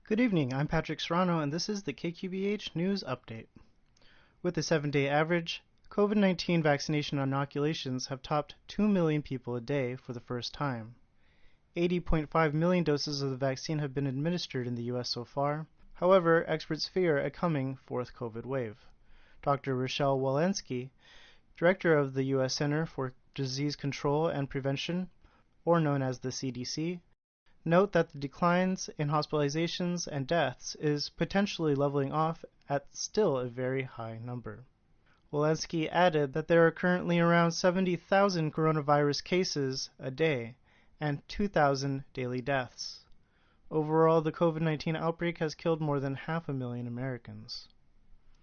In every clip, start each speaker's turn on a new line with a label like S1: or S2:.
S1: Good evening, I'm Patrick Serrano, and this is the KQBH News Update. With a 7-day average, COVID-19 vaccination inoculations have topped 2 million people a day for the first time. 80.5 million doses of the vaccine have been administered in the U.S. so far. However, experts fear a coming fourth COVID wave. Dr. Rochelle Walensky, director of the U.S. Center for Disease Control and Prevention, or known as the CDC, note that the declines in hospitalizations and deaths is potentially leveling off at still a very high number. Walensky added that there are currently around 70,000 coronavirus cases a day and 2,000 daily deaths. Overall, the COVID-19 outbreak has killed more than 500,000 Americans.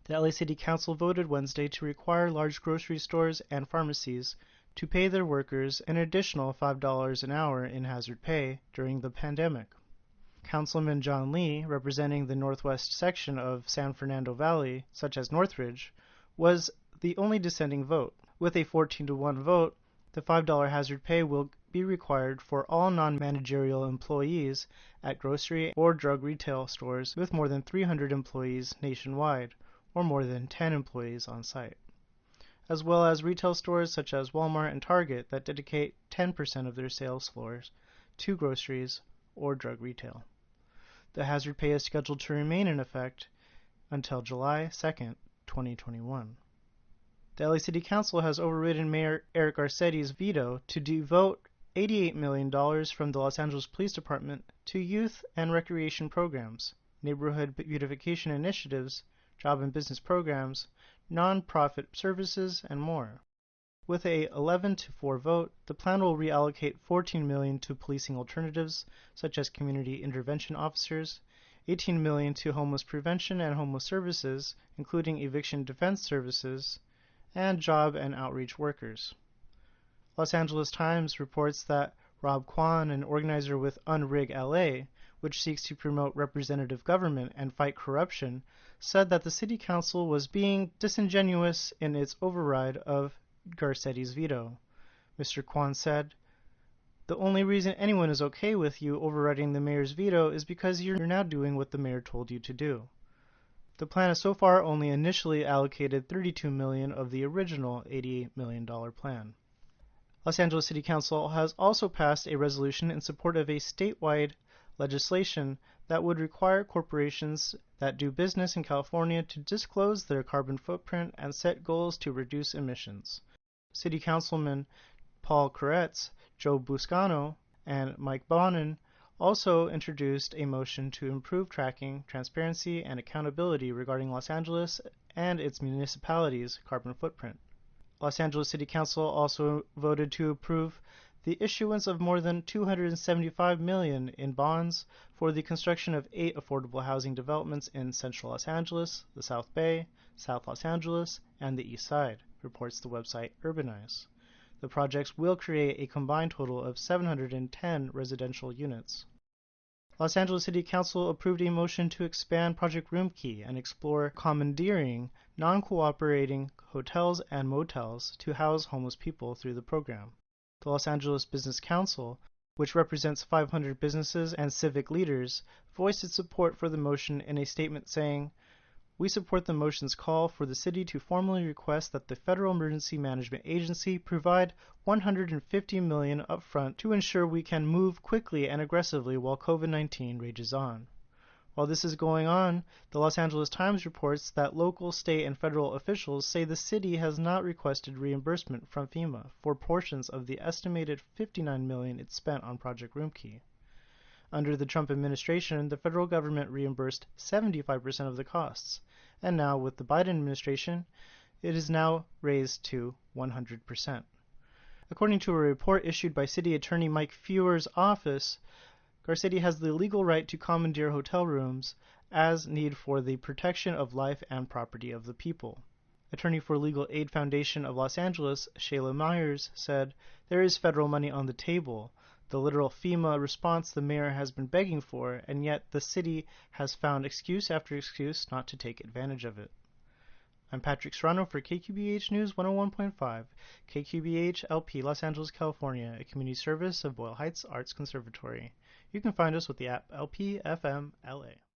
S1: The LA City Council voted Wednesday to require large grocery stores and pharmacies to pay their workers an additional $5 an hour in hazard pay during the pandemic. Councilman John Lee, representing the northwest section of San Fernando Valley, such as Northridge, was the only dissenting vote. With a 14-to-1 vote, the $5 hazard pay will be required for all non-managerial employees at grocery or drug retail stores with more than 300 employees nationwide, or more than 10 employees on site, as well as retail stores such as Walmart and Target that dedicate 10% of their sales floors to groceries or drug retail. The hazard pay is scheduled to remain in effect until July 2nd, 2021. The LA City Council has overridden Mayor Eric Garcetti's veto to devote $88 million from the Los Angeles Police Department to youth and recreation programs, neighborhood beautification initiatives, job and business programs, non-profit services, and more. With a 11-to-4 vote, the plan will reallocate $14 million to policing alternatives, such as community intervention officers, $18 million to homeless prevention and homeless services, including eviction defense services, and job and outreach workers. Los Angeles Times reports that Rob Kwan, an organizer with Unrig LA, which seeks to promote representative government and fight corruption, said that the city council was being disingenuous in its override of Garcetti's veto. Mr. Kwan said, "The only reason anyone is okay with you overriding the mayor's veto is because you're now doing what the mayor told you to do." The plan has so far only initially allocated $32 million of the original $88 million plan. Los Angeles City Council has also passed a resolution in support of a statewide legislation that would require corporations that do business in California to disclose their carbon footprint and set goals to reduce emissions. City Councilman Paul Koretz, Joe Buscano, and Mike Bonin also introduced a motion to improve tracking, transparency, and accountability regarding Los Angeles and its municipalities' carbon footprint. Los Angeles City Council also voted to approve the issuance of more than $275 million in bonds for the construction of 8 affordable housing developments in Central Los Angeles, the South Bay, South Los Angeles, and the East Side, reports the website Urbanize. The projects will create a combined total of 710 residential units. Los Angeles City Council approved a motion to expand Project Roomkey and explore commandeering non-cooperating hotels and motels to house homeless people through the program. The Los Angeles Business Council, which represents 500 businesses and civic leaders, voiced its support for the motion in a statement saying, "We support the motion's call for the city to formally request that the Federal Emergency Management Agency provide $150 million upfront to ensure we can move quickly and aggressively while COVID-19 rages on." While this is going on, the Los Angeles Times reports that local, state, and federal officials say the city has not requested reimbursement from FEMA for portions of the estimated $59 million it spent on Project Roomkey. Under the Trump administration, the federal government reimbursed 75% of the costs, and now with the Biden administration, it is now raised to 100%. According to a report issued by City Attorney Mike Feuer's office, Garcetti has the legal right to commandeer hotel rooms as need for the protection of life and property of the people. Attorney for Legal Aid Foundation of Los Angeles, Shayla Myers, said, "There is federal money on the table, the literal FEMA response the mayor has been begging for, and yet the city has found excuse after excuse not to take advantage of it." I'm Patrick Serrano for KQBH News 101.5, KQBH LP, Los Angeles, California, a community service of Boyle Heights Arts Conservatory. You can find us with the app LP FM LA.